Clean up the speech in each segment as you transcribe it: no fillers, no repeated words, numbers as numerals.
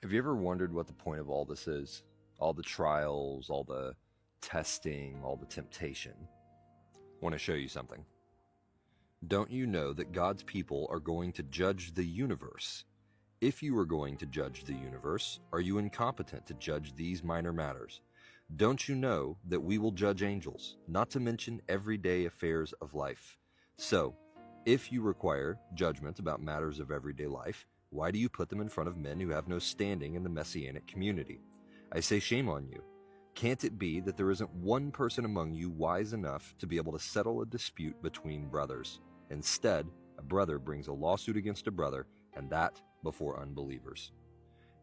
Have you ever wondered what the point of all this is? All the trials, all the testing, all the temptation. I want to show you something. Don't you know that God's people are going to judge the universe? If you are going to judge the universe, are you incompetent to judge these minor matters? Don't you know that we will judge angels, not to mention everyday affairs of life? So, if you require judgment about matters of everyday life, why do you put them in front of men who have no standing in the Messianic community? I say shame on you. Can't it be that there isn't one person among you wise enough to be able to settle a dispute between brothers? Instead, a brother brings a lawsuit against a brother, and that before unbelievers.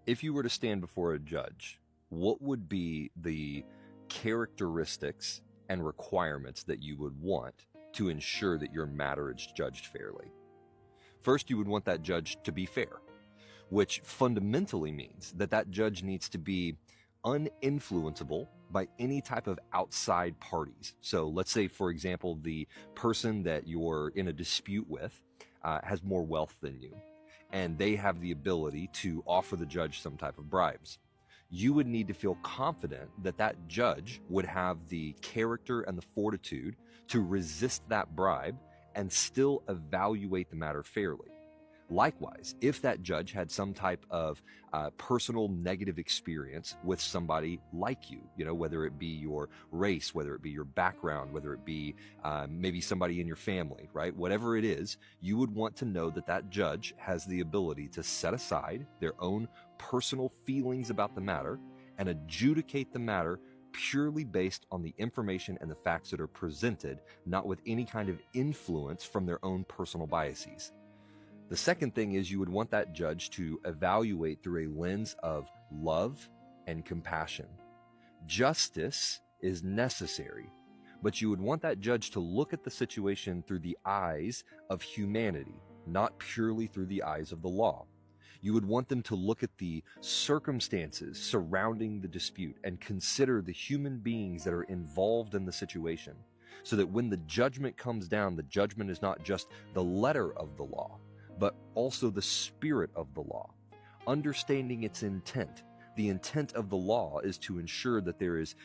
If you were to stand before a judge, what would be the characteristics and requirements that you would want to ensure that your matter is judged fairly? First, you would want that judge to be fair, which fundamentally means that that judge needs to be uninfluenceable by any type of outside parties. So let's say, for example, the person that you're in a dispute with has more wealth than you, and they have the ability to offer the judge some type of bribes. You would need to feel confident that that judge would have the character and the fortitude to resist that bribe and still evaluate the matter fairly. Likewise, if that judge had some type of personal negative experience with somebody like you, whether it be your race, whether it be your background, whether it be maybe somebody in your family, right? Whatever it is, you would want to know that that judge has the ability to set aside their own personal feelings about the matter and adjudicate the matter purely based on the information and the facts that are presented, not with any kind of influence from their own personal biases. The second thing is you would want that judge to evaluate through a lens of love and compassion. Justice is necessary, but you would want that judge to look at the situation through the eyes of humanity, not purely through the eyes of the law. You would want them to look at the circumstances surrounding the dispute and consider the human beings that are involved in the situation, so that when the judgment comes down, the judgment is not just the letter of the law, but also the spirit of the law, understanding its intent. The intent of the law is to ensure that there is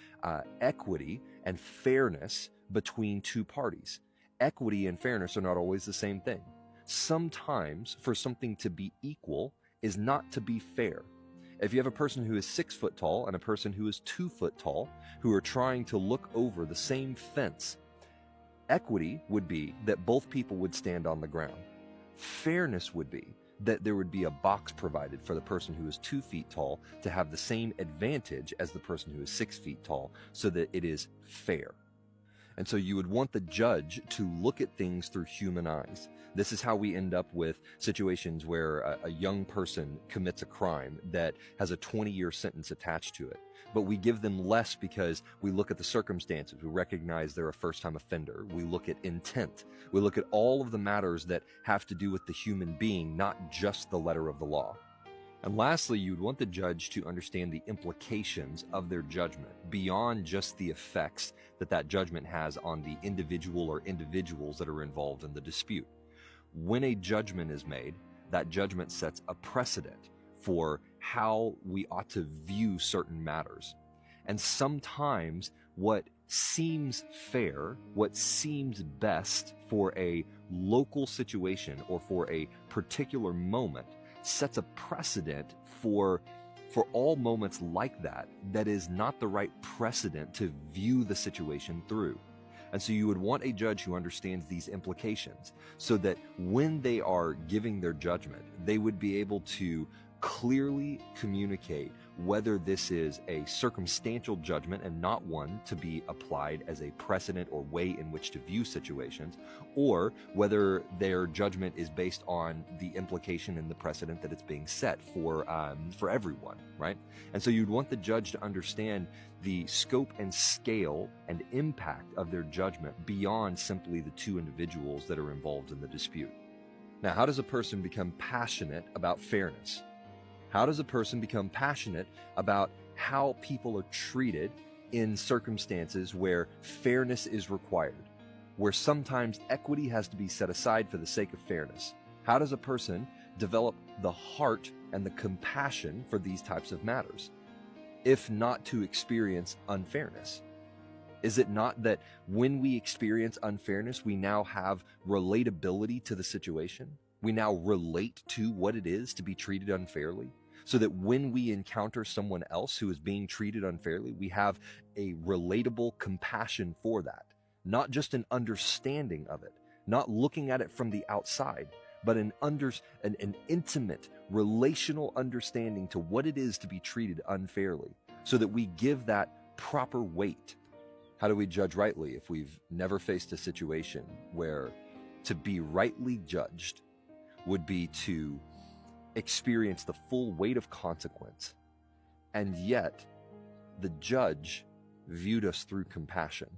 equity and fairness between two parties. Equity and fairness are not always the same thing. Sometimes for something to be equal is not to be fair. If you have a person who is 6 foot tall and a person who is 2 foot tall who are trying to look over the same fence, equity would be that both people would stand on the ground. Fairness would be that there would be a box provided for the person who is 2 feet tall to have the same advantage as the person who is 6 feet tall, so that it is fair. And so you would want the judge to look at things through human eyes. This is how we end up with situations where a young person commits a crime that has a 20-year sentence attached to it. But we give them less because we look at the circumstances. We recognize they're a first-time offender. We look at intent. We look at all of the matters that have to do with the human being, not just the letter of the law. And lastly, you'd want the judge to understand the implications of their judgment beyond just the effects that that judgment has on the individual or individuals that are involved in the dispute. When a judgment is made, that judgment sets a precedent for how we ought to view certain matters. And sometimes what seems fair, what seems best for a local situation or for a particular moment, sets a precedent for all moments like that is not the right precedent to view the situation through. And so you would want a judge who understands these implications, so that when they are giving their judgment, they would be able to clearly communicate whether this is a circumstantial judgment and not one to be applied as a precedent or way in which to view situations, or whether their judgment is based on the implication and the precedent that it's being set for everyone, right? And so you'd want the judge to understand the scope and scale and impact of their judgment beyond simply the two individuals that are involved in the dispute. Now, how does a person become passionate about fairness? How does a person become passionate about how people are treated in circumstances where fairness is required, where sometimes equity has to be set aside for the sake of fairness? How does a person develop the heart and the compassion for these types of matters, if not to experience unfairness? Is it not that when we experience unfairness, we now have relatability to the situation? We now relate to what it is to be treated unfairly, so that when we encounter someone else who is being treated unfairly, we have a relatable compassion for that, not just an understanding of it, not looking at it from the outside, but an intimate relational understanding to what it is to be treated unfairly, so that we give that proper weight. How do we judge rightly if we've never faced a situation where to be rightly judged would be to experience the full weight of consequence, and yet the judge viewed us through compassion,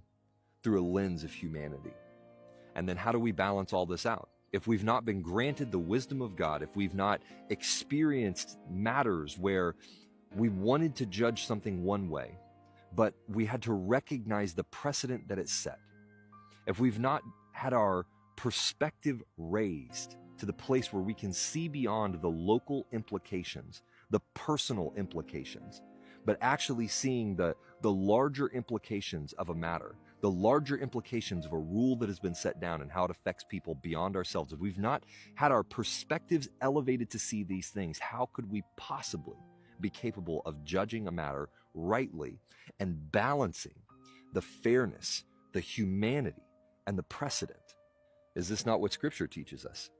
through a lens of humanity? And then how do we balance all this out? If we've not been granted the wisdom of God, if we've not experienced matters where we wanted to judge something one way, but we had to recognize the precedent that it set, if we've not had our perspective raised to the place where we can see beyond the local implications, the personal implications, but actually seeing the larger implications of a matter, the larger implications of a rule that has been set down and how it affects people beyond ourselves, if we've not had our perspectives elevated to see these things, how could we possibly be capable of judging a matter rightly and balancing the fairness, the humanity, and the precedent? Is this not what Scripture teaches us?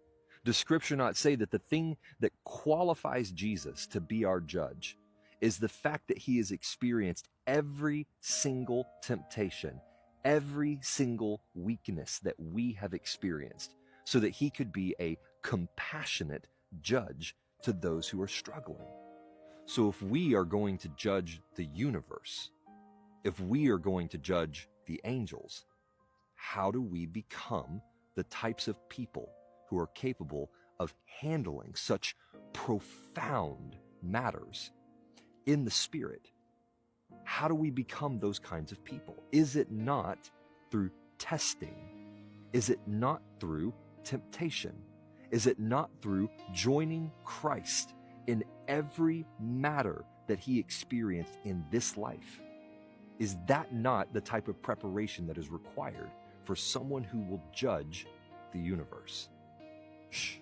Does Scripture not say that the thing that qualifies Jesus to be our judge is the fact that he has experienced every single temptation, every single weakness that we have experienced, so that he could be a compassionate judge to those who are struggling? So if we are going to judge the universe, if we are going to judge the angels, how do we become the types of people who are capable of handling such profound matters in the Spirit? How do we become those kinds of people? Is it not through testing? Is it not through temptation? Is it not through joining Christ in every matter that he experienced in this life? Is that not the type of preparation that is required for someone who will judge the universe? Shh.